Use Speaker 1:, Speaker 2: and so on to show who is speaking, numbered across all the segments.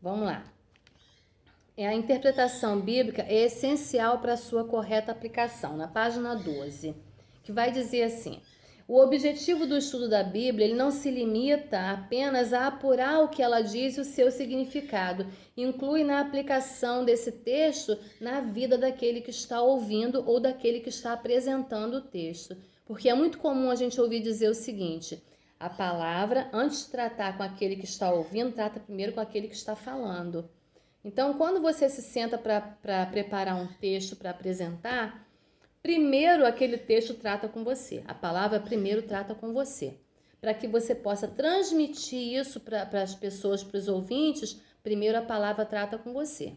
Speaker 1: Vamos lá. A interpretação bíblica é essencial para a sua correta aplicação, na página 12, que vai dizer assim: o objetivo do estudo da Bíblia ele não se limita apenas a apurar o que ela diz e o seu significado, inclui na aplicação desse texto na vida daquele que está ouvindo ou daquele que está apresentando o texto. Porque é muito comum a gente ouvir dizer o seguinte: a palavra, antes de tratar com aquele que está ouvindo, trata primeiro com aquele que está falando. Então, quando você se senta para preparar um texto para apresentar, primeiro aquele texto trata com você. A palavra primeiro trata com você. Para que você possa transmitir isso para as pessoas, para os ouvintes, primeiro a palavra trata com você,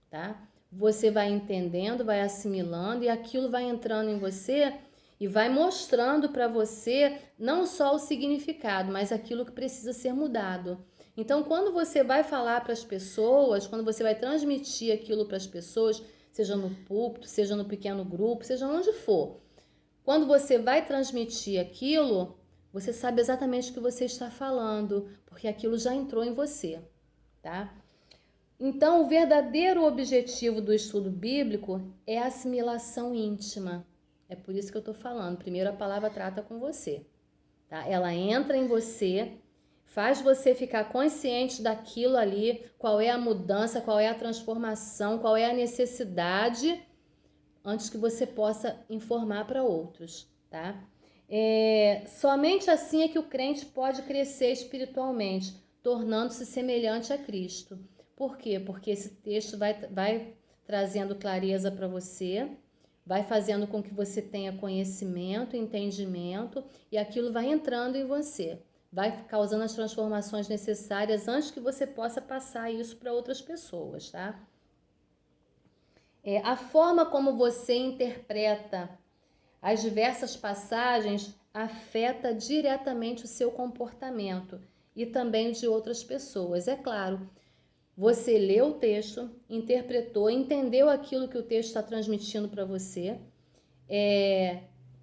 Speaker 1: tá? Você vai entendendo, vai assimilando e aquilo vai entrando em você e vai mostrando para você não só o significado, mas aquilo que precisa ser mudado. Então, quando você vai falar para as pessoas, quando você vai transmitir aquilo para as pessoas, seja no púlpito, seja no pequeno grupo, seja onde for, quando você vai transmitir aquilo, você sabe exatamente o que você está falando, porque aquilo já entrou em você, tá? Então, o verdadeiro objetivo do estudo bíblico é a assimilação íntima. É por isso que eu estou falando. Primeiro, a palavra trata com você, tá? Ela entra em você, faz você ficar consciente daquilo ali, qual é a mudança, qual é a transformação, qual é a necessidade, antes que você possa informar para outros, tá? Somente assim é que o crente pode crescer espiritualmente, tornando-se semelhante a Cristo. Por quê? Porque esse texto vai trazendo clareza para você, vai fazendo com que você tenha conhecimento, entendimento, e aquilo vai entrando em você, vai causando as transformações necessárias antes que você possa passar isso para outras pessoas, tá? A forma como você interpreta as diversas passagens afeta diretamente o seu comportamento e também o de outras pessoas. É claro, você leu o texto, interpretou, entendeu aquilo que o texto está transmitindo para você,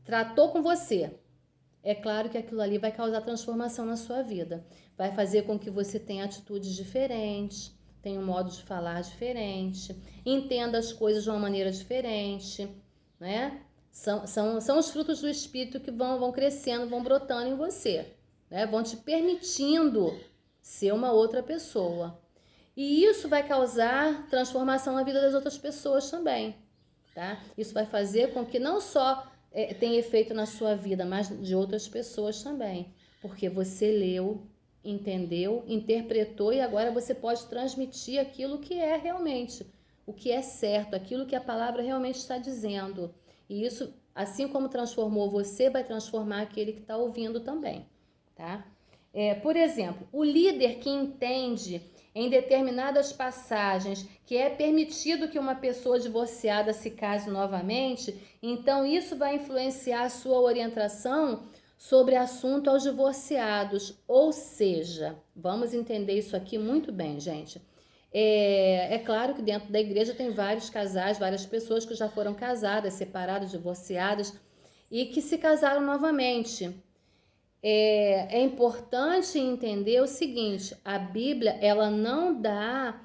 Speaker 1: tratou com você. É claro que aquilo ali vai causar transformação na sua vida. Vai fazer com que você tenha atitudes diferentes, tenha um modo de falar diferente, entenda as coisas de uma maneira diferente, né? São os frutos do Espírito que vão crescendo, vão brotando em você, né? Vão te permitindo ser uma outra pessoa. E isso vai causar transformação na vida das outras pessoas também, tá? Isso vai fazer com que não só tenha efeito na sua vida, mas de outras pessoas também. Porque você leu, entendeu, interpretou e agora você pode transmitir aquilo que é realmente, o que é certo, aquilo que a palavra realmente está dizendo. E isso, assim como transformou você, vai transformar aquele que está ouvindo também, tá? Por exemplo, o líder que entende em determinadas passagens que é permitido que uma pessoa divorciada se case novamente, então isso vai influenciar a sua orientação sobre assunto aos divorciados. Ou seja, vamos entender isso aqui muito bem, gente. É claro que dentro da igreja tem vários casais, várias pessoas que já foram casadas, separadas, divorciadas e que se casaram novamente. É importante entender o seguinte: a Bíblia ela não dá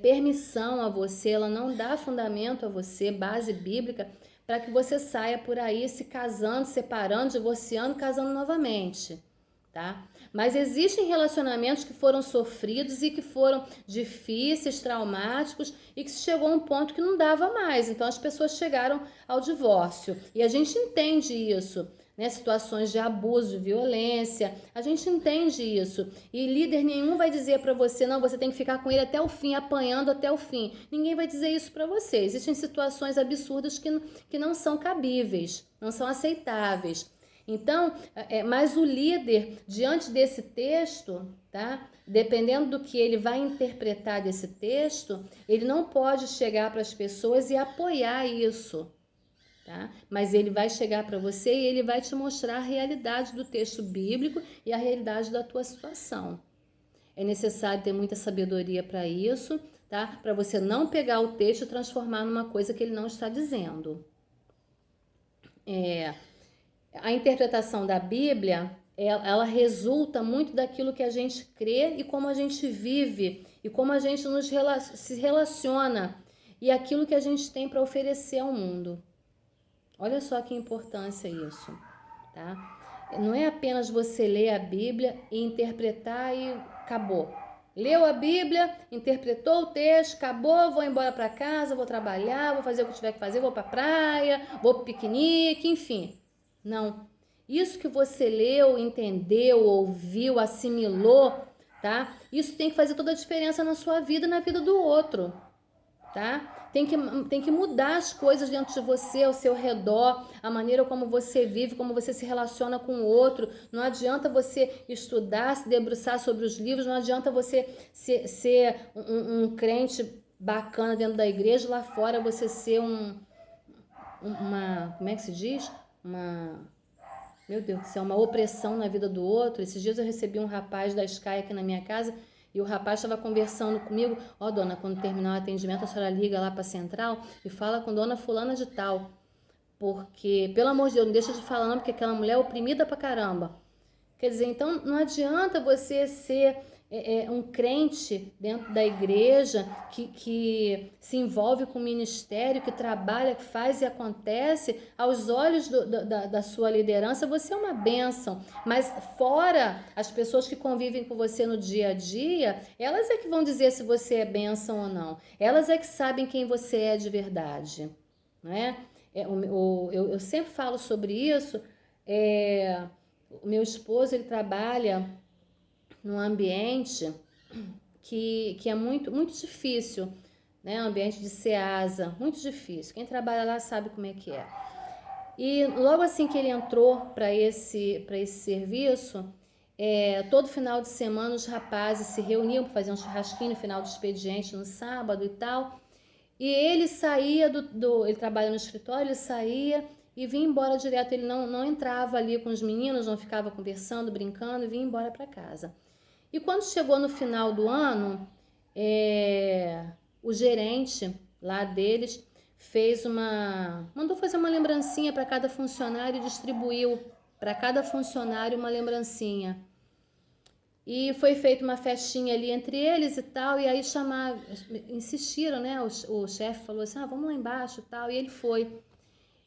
Speaker 1: permissão a você, ela não dá fundamento a você, base bíblica, para que você saia por aí se casando, separando, divorciando, casando novamente, tá? Mas existem relacionamentos que foram sofridos e que foram difíceis, traumáticos e que chegou a um ponto que não dava mais. Então as pessoas chegaram ao divórcio e a gente entende isso. Né, situações de abuso, de violência, a gente entende isso. E líder nenhum vai dizer para você, não, você tem que ficar com ele até o fim, apanhando até o fim. Ninguém vai dizer isso para você. Existem situações absurdas que não são cabíveis, não são aceitáveis. Então, mas o líder, diante desse texto, tá? Dependendo do que ele vai interpretar desse texto, ele não pode chegar para as pessoas e apoiar isso. Tá? Mas ele vai chegar para você e ele vai te mostrar a realidade do texto bíblico e a realidade da tua situação. É necessário ter muita sabedoria para isso, tá? Para você não pegar o texto e transformar numa coisa que ele não está dizendo. A interpretação da Bíblia, ela resulta muito daquilo que a gente crê e como a gente vive e como a gente se relaciona e aquilo que a gente tem para oferecer ao mundo. Olha só que importância isso, tá? Não é apenas você ler a Bíblia e interpretar e acabou. Leu a Bíblia, interpretou o texto, acabou, vou embora para casa, vou trabalhar, vou fazer o que tiver que fazer, vou para a praia, vou para o piquenique, enfim. Não. Isso que você leu, entendeu, ouviu, assimilou, tá? Isso tem que fazer toda a diferença na sua vida e na vida do outro, tá? Tem que mudar as coisas dentro de você, ao seu redor, a maneira como você vive, como você se relaciona com o outro. Não adianta você estudar, se debruçar sobre os livros, não adianta você ser um crente bacana dentro da igreja, lá fora você ser uma, como é que se diz? Meu Deus do céu, uma opressão na vida do outro. Esses dias eu recebi um rapaz da Sky aqui na minha casa e o rapaz estava conversando comigo. Ó, dona, quando terminar o atendimento, a senhora liga lá para a central e fala com dona fulana de tal. Porque, pelo amor de Deus, não deixa de falar não, porque aquela mulher é oprimida pra caramba. Quer dizer, então não adianta você ser um crente dentro da igreja que se envolve com o ministério, que trabalha, que faz e acontece. Aos olhos da sua liderança, você é uma bênção. Mas fora, as pessoas que convivem com você no dia a dia, elas é que vão dizer se você é bênção ou não. Elas é que sabem quem você é de verdade. Não é? Eu sempre falo sobre isso. O meu esposo, ele trabalha num ambiente que é muito, muito difícil, né? Um ambiente de SEASA, muito difícil. Quem trabalha lá sabe como é que é. E logo assim que ele entrou para esse serviço, todo final de semana os rapazes se reuniam para fazer um churrasquinho no final do expediente, no sábado e tal. E ele saía ele trabalha no escritório, ele saía e vinha embora direto. Ele não entrava ali com os meninos, não ficava conversando, brincando, e vinha embora para casa. E quando chegou no final do ano, o gerente lá deles mandou fazer uma lembrancinha para cada funcionário e distribuiu para cada funcionário uma lembrancinha. E foi feita uma festinha ali entre eles e tal, e aí insistiram, né? O chefe falou assim, vamos lá embaixo e tal, e ele foi.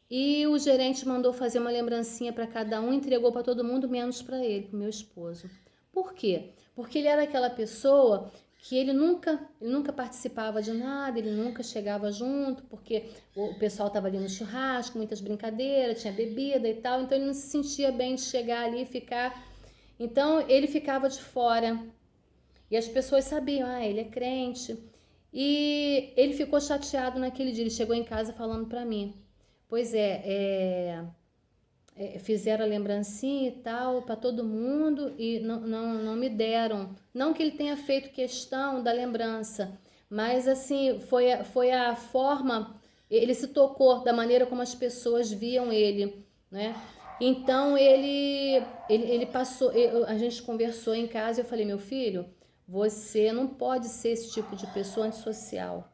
Speaker 1: E o gerente mandou fazer uma lembrancinha para cada um, entregou para todo mundo, menos para ele, para o meu esposo. Por quê? Porque ele era aquela pessoa que ele nunca participava de nada, ele nunca chegava junto, porque o pessoal estava ali no churrasco, muitas brincadeiras, tinha bebida e tal, então ele não se sentia bem de chegar ali e ficar. Então ele ficava de fora e as pessoas sabiam, ele é crente. E ele ficou chateado naquele dia, ele chegou em casa falando para mim, pois fizeram a lembrancinha e tal para todo mundo e não me deram. Não que ele tenha feito questão da lembrança, mas assim, foi a forma, ele se tocou da maneira como as pessoas viam ele, né? Então ele passou, a gente conversou em casa e eu falei, meu filho, você não pode ser esse tipo de pessoa antissocial,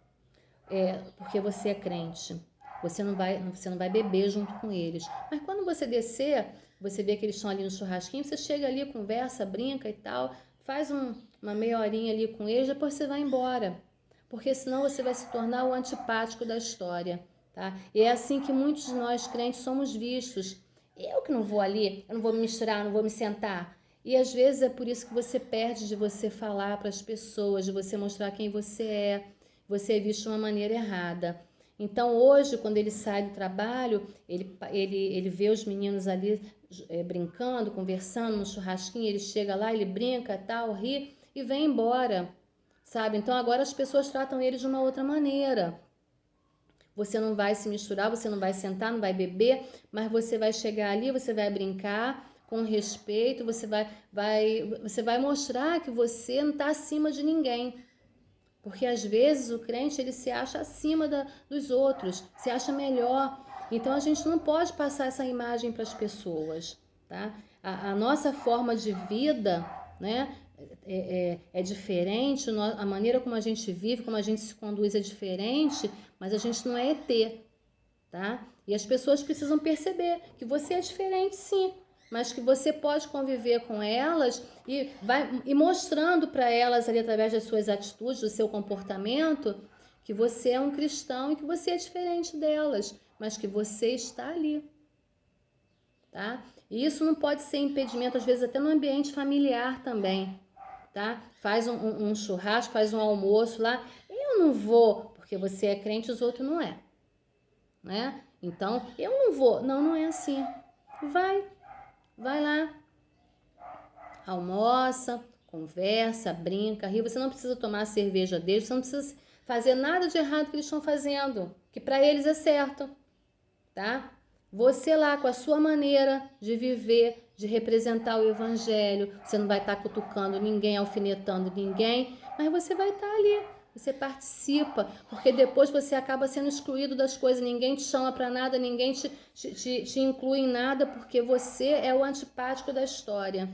Speaker 1: porque você é crente. Você não vai beber junto com eles. Mas quando você descer, você vê que eles estão ali no churrasquinho, você chega ali, conversa, brinca e tal, faz uma meia horinha ali com eles, depois você vai embora. Porque senão você vai se tornar o antipático da história, tá? E é assim que muitos de nós crentes somos vistos. Eu que não vou ali, eu não vou me misturar, não vou me sentar. E às vezes é por isso que você perde de você falar para as pessoas, de você mostrar quem você é visto de uma maneira errada. Então hoje, quando ele sai do trabalho, ele vê os meninos ali brincando, conversando no churrasquinho, ele chega lá, ele brinca, tal, ri e vem embora, sabe? Então agora as pessoas tratam ele de uma outra maneira. Você não vai se misturar, você não vai sentar, não vai beber, mas você vai chegar ali, você vai brincar com respeito, você vai mostrar que você não está acima de ninguém. Porque às vezes o crente ele se acha acima dos outros, se acha melhor. Então a gente não pode passar essa imagem para as pessoas, tá? A nossa forma de vida, né, é diferente, a maneira como a gente vive, como a gente se conduz é diferente, mas a gente não é ET, tá? E as pessoas precisam perceber que você é diferente, sim, mas que você pode conviver com elas e mostrando para elas ali através das suas atitudes, do seu comportamento, que você é um cristão e que você é diferente delas, mas que você está ali, tá? E isso não pode ser impedimento, às vezes até no ambiente familiar também, tá? Faz um churrasco, faz um almoço lá, eu não vou, porque você é crente, os outros não é, né? Então, eu não vou, não é assim, vai lá, almoça, conversa, brinca, ri, você não precisa tomar a cerveja deles, você não precisa fazer nada de errado que eles estão fazendo, que para eles é certo, tá? Você lá com a sua maneira de viver, de representar o evangelho, você não vai estar cutucando ninguém, alfinetando ninguém, mas você vai estar ali, você participa, porque depois você acaba sendo excluído das coisas, ninguém te chama para nada, ninguém te inclui em nada, porque você é o antipático da história,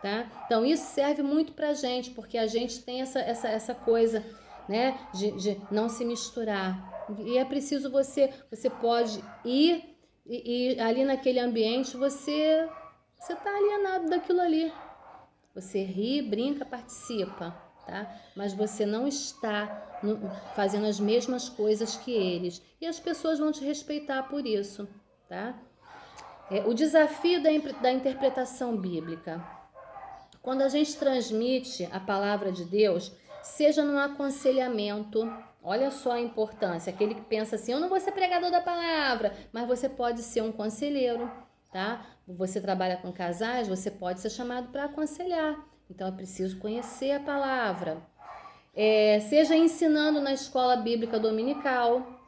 Speaker 1: tá? Então isso serve muito pra gente, porque a gente tem essa coisa, né, de não se misturar. E é preciso você pode ir e ali naquele ambiente você tá alienado daquilo ali. Você ri, brinca, participa, tá? Mas você não está fazendo as mesmas coisas que eles. E as pessoas vão te respeitar por isso, tá? O desafio da interpretação bíblica. Quando a gente transmite a palavra de Deus, seja num aconselhamento, olha só a importância, aquele que pensa assim, eu não vou ser pregador da palavra, mas você pode ser um conselheiro, tá? Você trabalha com casais, você pode ser chamado para aconselhar, então é preciso conhecer a palavra. Seja ensinando na escola bíblica dominical,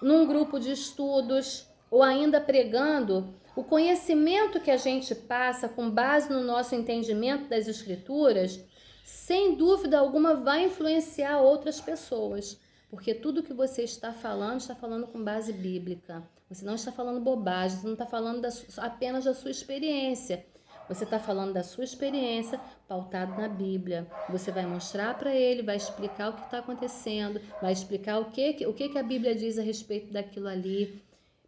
Speaker 1: num grupo de estudos ou ainda pregando, o conhecimento que a gente passa com base no nosso entendimento das escrituras, sem dúvida alguma vai influenciar outras pessoas, porque tudo que você está falando com base bíblica. Você não está falando bobagem, você não está falando apenas da sua experiência. Você está falando da sua experiência pautado na Bíblia. Você vai mostrar para ele, vai explicar o que está acontecendo, vai explicar o que a Bíblia diz a respeito daquilo ali,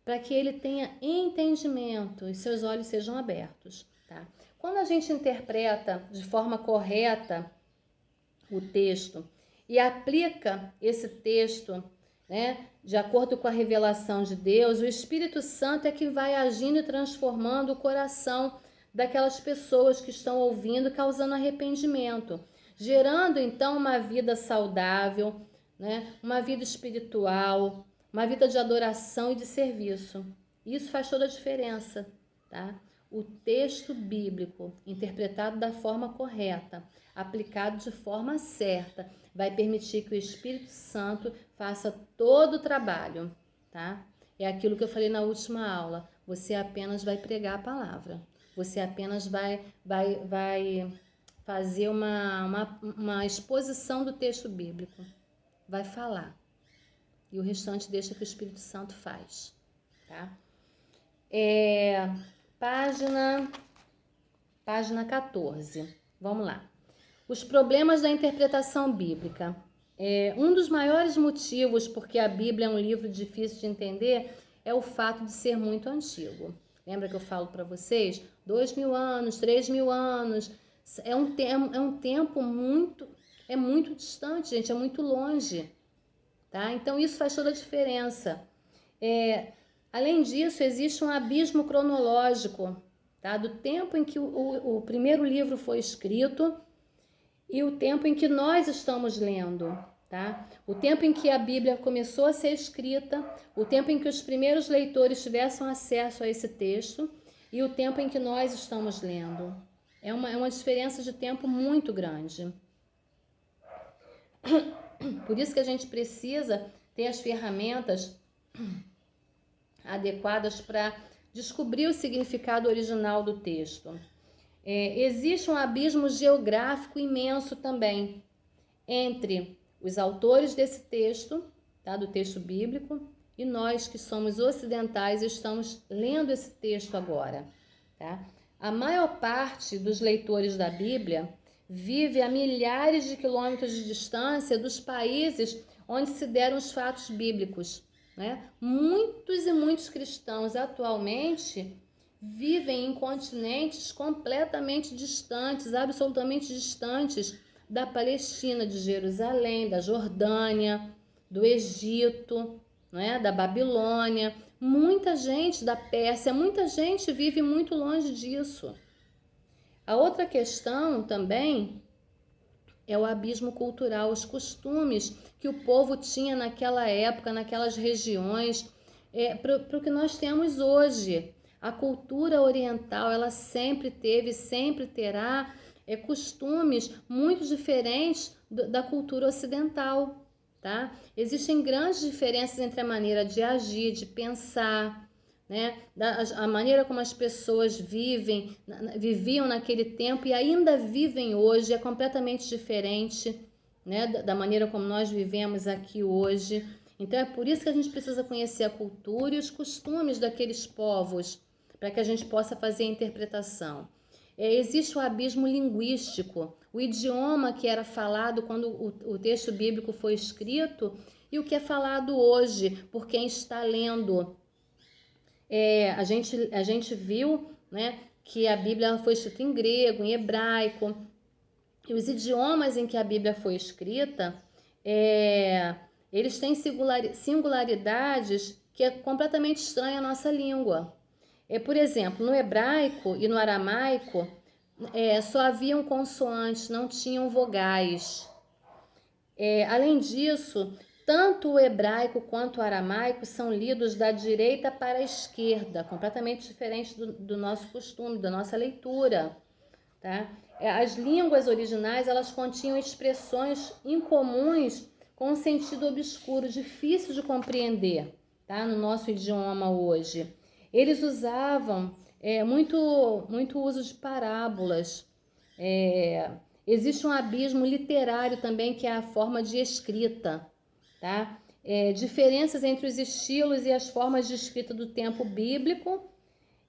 Speaker 1: para que ele tenha entendimento e seus olhos sejam abertos, tá? Quando a gente interpreta de forma correta o texto e aplica esse texto, né, de acordo com a revelação de Deus, o Espírito Santo é que vai agindo e transformando o coração daquelas pessoas que estão ouvindo, causando arrependimento, gerando então uma vida saudável, né? Uma vida espiritual, uma vida de adoração e de serviço. Isso faz toda a diferença, tá? O texto bíblico, interpretado da forma correta, aplicado de forma certa, vai permitir que o Espírito Santo faça todo o trabalho, tá? É aquilo que eu falei na última aula. Você apenas vai pregar a palavra. Você apenas vai fazer uma exposição do texto bíblico. Vai falar. E o restante deixa que o Espírito Santo faz. Tá? Página 14. Vamos lá. Os problemas da interpretação bíblica. Um dos maiores motivos porque a Bíblia é um livro difícil de entender é o fato de ser muito antigo. Lembra que eu falo para vocês? 2.000 anos, 3.000 anos. É um tempo muito distante, gente, é muito longe. Tá? Então, isso faz toda a diferença. Além disso, existe um abismo cronológico, tá? Do tempo em que o primeiro livro foi escrito e o tempo em que nós estamos lendo. Tá? O tempo em que a Bíblia começou a ser escrita, o tempo em que os primeiros leitores tivessem acesso a esse texto e o tempo em que nós estamos lendo. É uma diferença de tempo muito grande. Por isso que a gente precisa ter as ferramentas adequadas para descobrir o significado original do texto. Existe um abismo geográfico imenso também entre os autores desse texto, tá, do texto bíblico, e nós que somos ocidentais estamos lendo esse texto agora. Tá? A maior parte dos leitores da Bíblia vive a milhares de quilômetros de distância dos países onde se deram os fatos bíblicos. Né? Muitos e muitos cristãos atualmente vivem em continentes completamente distantes, absolutamente distantes da Palestina, de Jerusalém, da Jordânia, do Egito, né, da Babilônia. Muita gente da Pérsia, muita gente vive muito longe disso. A outra questão também é o abismo cultural, os costumes que o povo tinha naquela época, naquelas regiões, para o que nós temos hoje. A cultura oriental, ela sempre teve, sempre terá costumes muito diferentes da cultura ocidental, tá? Existem grandes diferenças entre a maneira de agir, de pensar, né? A maneira como as pessoas viviam naquele tempo e ainda vivem hoje é completamente diferente, né? Da maneira como nós vivemos aqui hoje. Então é por isso que a gente precisa conhecer a cultura e os costumes daqueles povos, para que a gente possa fazer a interpretação. Existe o abismo linguístico, o idioma que era falado quando o texto bíblico foi escrito e o que é falado hoje por quem está lendo. A gente viu, né, que a Bíblia foi escrita em grego, em hebraico, e os idiomas em que a Bíblia foi escrita, eles têm singularidades que é completamente estranha à nossa língua. Por exemplo, no hebraico e no aramaico, só haviam consoantes, não tinham vogais. Além disso, tanto o hebraico quanto o aramaico são lidos da direita para a esquerda, completamente diferente do nosso costume, da nossa leitura, tá? As línguas originais, elas continham expressões incomuns com um sentido obscuro, difícil de compreender, tá? No nosso idioma hoje. Eles usavam muito uso de parábolas. Existe um abismo literário também, que é a forma de escrita, tá? Diferenças entre os estilos e as formas de escrita do tempo bíblico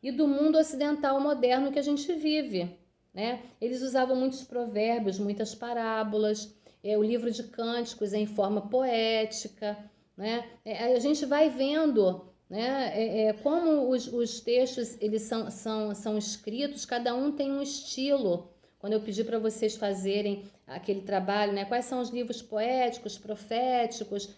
Speaker 1: e do mundo ocidental moderno que a gente vive, né? Eles usavam muitos provérbios, muitas parábolas, o livro de cânticos em forma poética, né? A gente vai vendo, né, como os textos eles são escritos, cada um tem um estilo. Quando eu pedi para vocês fazerem aquele trabalho, né, quais são os livros poéticos, proféticos,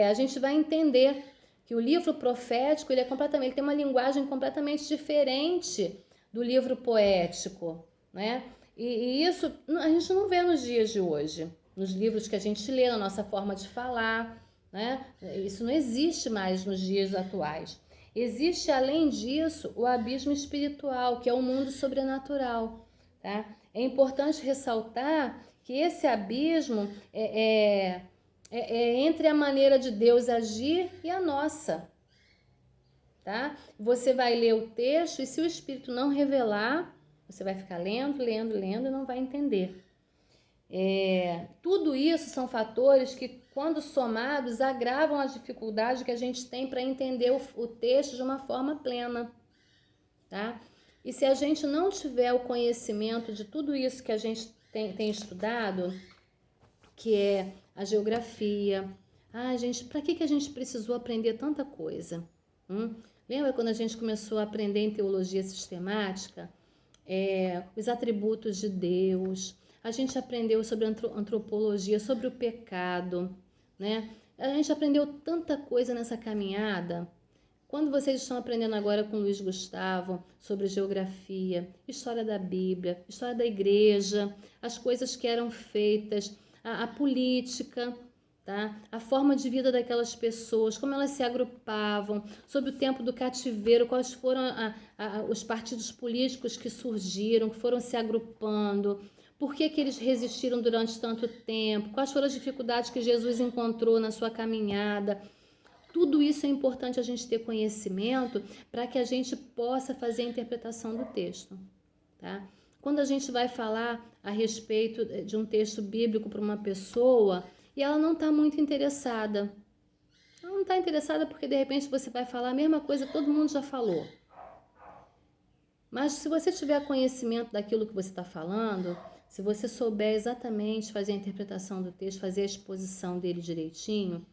Speaker 1: a gente vai entender que o livro profético ele tem uma linguagem completamente diferente do livro poético, né? E isso a gente não vê nos dias de hoje, nos livros que a gente lê, na nossa forma de falar, né? Isso não existe mais nos dias atuais. Existe, além disso, o abismo espiritual, que é o mundo sobrenatural, tá? É importante ressaltar que esse abismo é entre a maneira de Deus agir e a nossa, tá? Você vai ler o texto e se o Espírito não revelar, você vai ficar lendo e não vai entender. Tudo isso são fatores que, quando somados, agravam a dificuldade que a gente tem para entender o texto de uma forma plena, tá? E se a gente não tiver o conhecimento de tudo isso que a gente tem estudado, que é a geografia. Gente, para que a gente precisou aprender tanta coisa? Lembra quando a gente começou a aprender em teologia sistemática? Os atributos de Deus. A gente aprendeu sobre antropologia, sobre o pecado, né? A gente aprendeu tanta coisa nessa caminhada. Quando vocês estão aprendendo agora com Luiz Gustavo sobre geografia, história da Bíblia, história da igreja, as coisas que eram feitas, a política, tá? A forma de vida daquelas pessoas, como elas se agrupavam, sobre o tempo do cativeiro, quais foram os partidos políticos que surgiram, que foram se agrupando, por que eles resistiram durante tanto tempo, quais foram as dificuldades que Jesus encontrou na sua caminhada. Tudo isso é importante a gente ter conhecimento para que a gente possa fazer a interpretação do texto, tá? Quando a gente vai falar a respeito de um texto bíblico para uma pessoa e ela não está muito interessada, ela não está interessada porque de repente você vai falar a mesma coisa que todo mundo já falou. Mas se você tiver conhecimento daquilo que você está falando, se você souber exatamente fazer a interpretação do texto, fazer a exposição dele direitinho,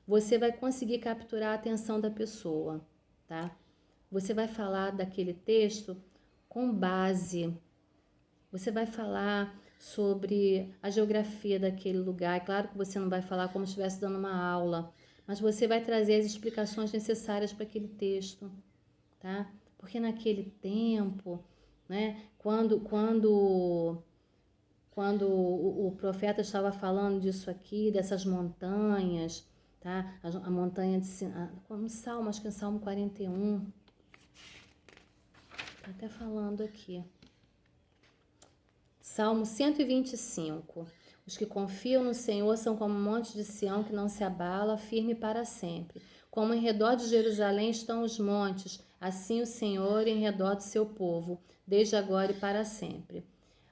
Speaker 1: você vai conseguir capturar a atenção da pessoa, tá? você vai falar daquele texto com base. Você vai falar sobre a geografia daquele lugar. É claro que você não vai falar como se estivesse dando uma aula, mas você vai trazer as explicações necessárias para aquele texto, tá? Porque naquele tempo, né, quando o profeta estava falando disso aqui, dessas montanhas, tá? A montanha de Sinai, no Salmo, acho que é Salmo 41, tá até falando aqui. Salmo 125. Os que confiam no Senhor são como um monte de Sião que não se abala, firme para sempre. Como em redor de Jerusalém estão os montes, assim o Senhor em redor do seu povo, desde agora e para sempre.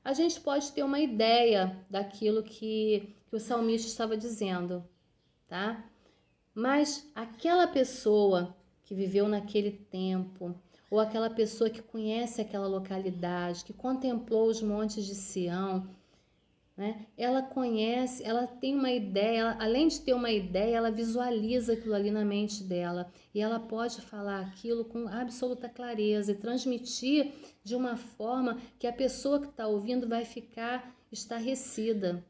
Speaker 1: A gente pode ter uma ideia daquilo que o salmista estava dizendo, tá? Mas aquela pessoa que viveu naquele tempo, ou aquela pessoa que conhece aquela localidade, que contemplou os montes de Sião, né? Ela conhece, ela tem uma ideia, além de ter uma ideia, ela visualiza aquilo ali na mente dela e ela pode falar aquilo com absoluta clareza e transmitir de uma forma que a pessoa que está ouvindo vai ficar estarrecida.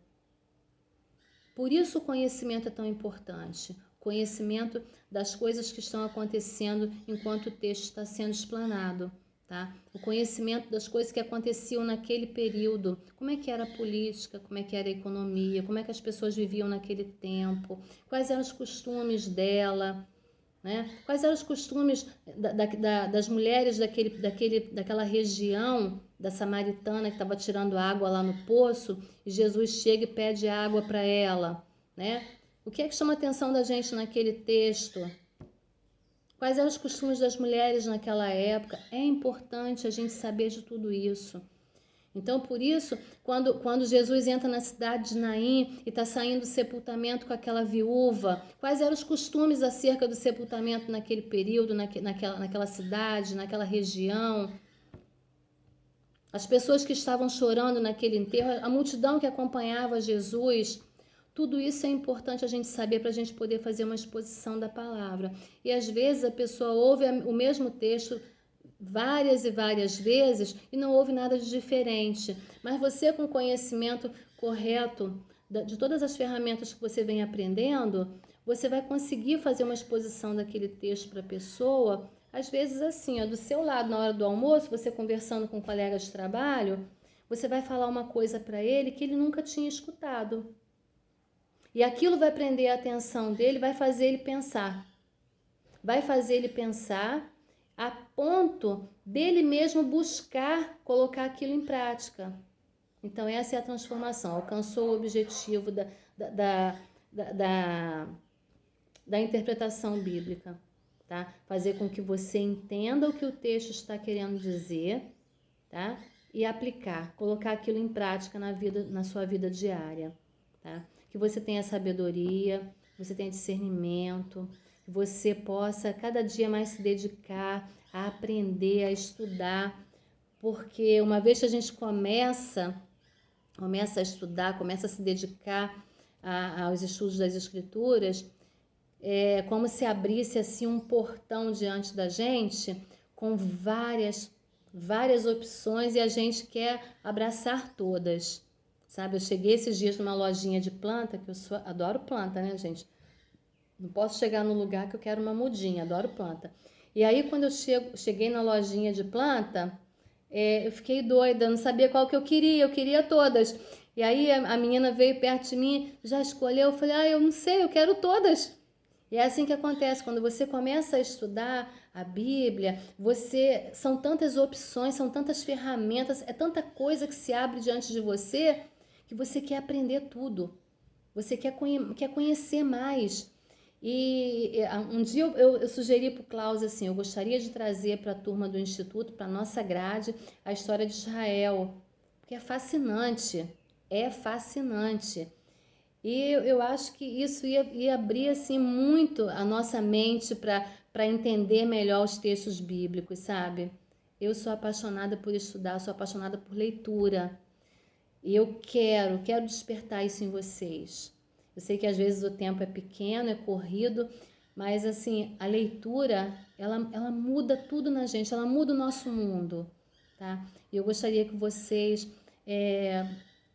Speaker 1: Por isso o conhecimento é tão importante. Conhecimento das coisas que estão acontecendo enquanto o texto está sendo explanado, tá? O conhecimento das coisas que aconteciam naquele período, como é que era a política, como é que era a economia, como é que as pessoas viviam naquele tempo, quais eram os costumes dela, né? Quais eram os costumes das mulheres daquela região da Samaritana que estava tirando água lá no poço e Jesus chega e pede água para ela, né? O que é que chama a atenção da gente naquele texto? Quais eram os costumes das mulheres naquela época? É importante a gente saber de tudo isso. Então, por isso, quando Jesus entra na cidade de Naim e está saindo do sepultamento com aquela viúva, quais eram os costumes acerca do sepultamento naquele período, naquela cidade, naquela região? As pessoas que estavam chorando naquele enterro, a multidão que acompanhava Jesus, tudo isso é importante a gente saber para a gente poder fazer uma exposição da palavra. E às vezes a pessoa ouve o mesmo texto várias e várias vezes e não houve nada de diferente. Mas você, com conhecimento correto de todas as ferramentas que você vem aprendendo, você vai conseguir fazer uma exposição daquele texto para a pessoa. Às vezes assim, ó, do seu lado, na hora do almoço, você conversando com um colega de trabalho, você vai falar uma coisa para ele que ele nunca tinha escutado. E aquilo vai prender a atenção dele, vai fazer ele pensar. Vai fazer ele pensar a ponto dele mesmo buscar colocar aquilo em prática. Então, essa é a transformação. Alcançou o objetivo da interpretação bíblica. Tá? Fazer com que você entenda o que o texto está querendo dizer, tá? E aplicar, colocar aquilo em prática na sua vida diária. Tá? Que você tenha sabedoria, que você tenha discernimento, que você possa cada dia mais se dedicar a aprender, a estudar, porque uma vez que a gente começa a estudar, começa a se dedicar aos estudos das Escrituras, é como se abrisse assim um portão diante da gente com várias opções e a gente quer abraçar todas. Sabe, eu cheguei esses dias numa lojinha de planta, que adoro planta, né, gente? Não posso chegar num lugar que eu quero uma mudinha, adoro planta. E aí, quando eu cheguei na lojinha de planta, eu fiquei doida, não sabia qual que eu queria todas. E aí, a menina veio perto de mim, já escolheu, eu falei, eu não sei, eu quero todas. E é assim que acontece, quando você começa a estudar a Bíblia, são tantas opções, são tantas ferramentas, é tanta coisa que se abre diante de você, que você quer aprender tudo, você quer conhecer mais. E um dia eu sugeri para o Klaus assim, eu gostaria de trazer para a turma do Instituto, para a nossa grade, a história de Israel, porque é fascinante, E eu acho que isso ia abrir assim, muito a nossa mente para entender melhor os textos bíblicos, sabe? Eu sou apaixonada por estudar, sou apaixonada por leitura. E eu quero despertar isso em vocês. Eu sei que às vezes o tempo é pequeno, é corrido, Mas assim, a leitura, ela muda tudo na gente, ela muda o nosso mundo, tá? E eu gostaria que vocês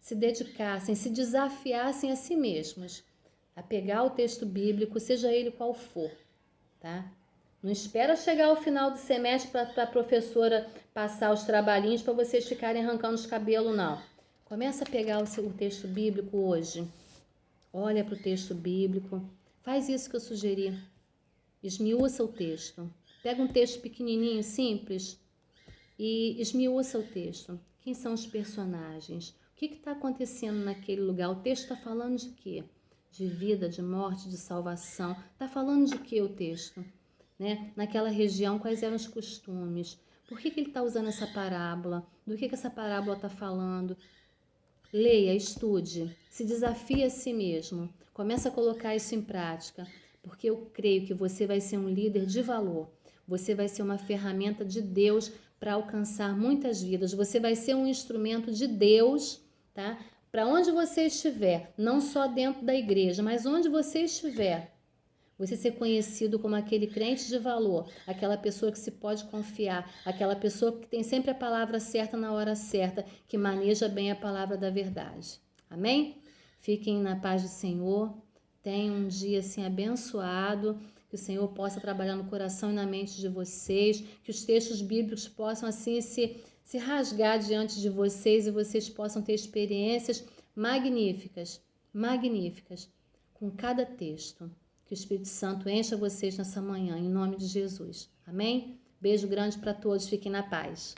Speaker 1: se dedicassem, se desafiassem a si mesmos, a pegar o texto bíblico, seja ele qual for, tá? Não espera chegar ao final do semestre para a professora passar os trabalhinhos para vocês ficarem arrancando os cabelos, não. Começa a pegar o texto bíblico hoje. Olha para o texto bíblico. Faz isso que eu sugeri. Esmiuça o texto. Pega um texto pequenininho, simples, e esmiuça o texto. Quem são os personagens? O que está acontecendo naquele lugar? O texto está falando de quê? De vida, de morte, de salvação. Está falando de quê o texto? Né? Naquela região, quais eram os costumes? Por que ele está usando essa parábola? Do que essa parábola está falando? Leia, estude, se desafie a si mesmo. Começa a colocar isso em prática, porque eu creio que você vai ser um líder de valor. Você vai ser uma ferramenta de Deus para alcançar muitas vidas. Você vai ser um instrumento de Deus, tá? Para onde você estiver, não só dentro da igreja, mas onde você estiver. Você ser conhecido como aquele crente de valor, aquela pessoa que se pode confiar, aquela pessoa que tem sempre a palavra certa na hora certa, que maneja bem a palavra da verdade. Amém? Fiquem na paz do Senhor. Tenham um dia assim abençoado, que o Senhor possa trabalhar no coração e na mente de vocês, que os textos bíblicos possam assim se rasgar diante de vocês e vocês possam ter experiências magníficas, magníficas com cada texto. Que o Espírito Santo encha vocês nessa manhã, em nome de Jesus. Amém? Beijo grande para todos, fiquem na paz.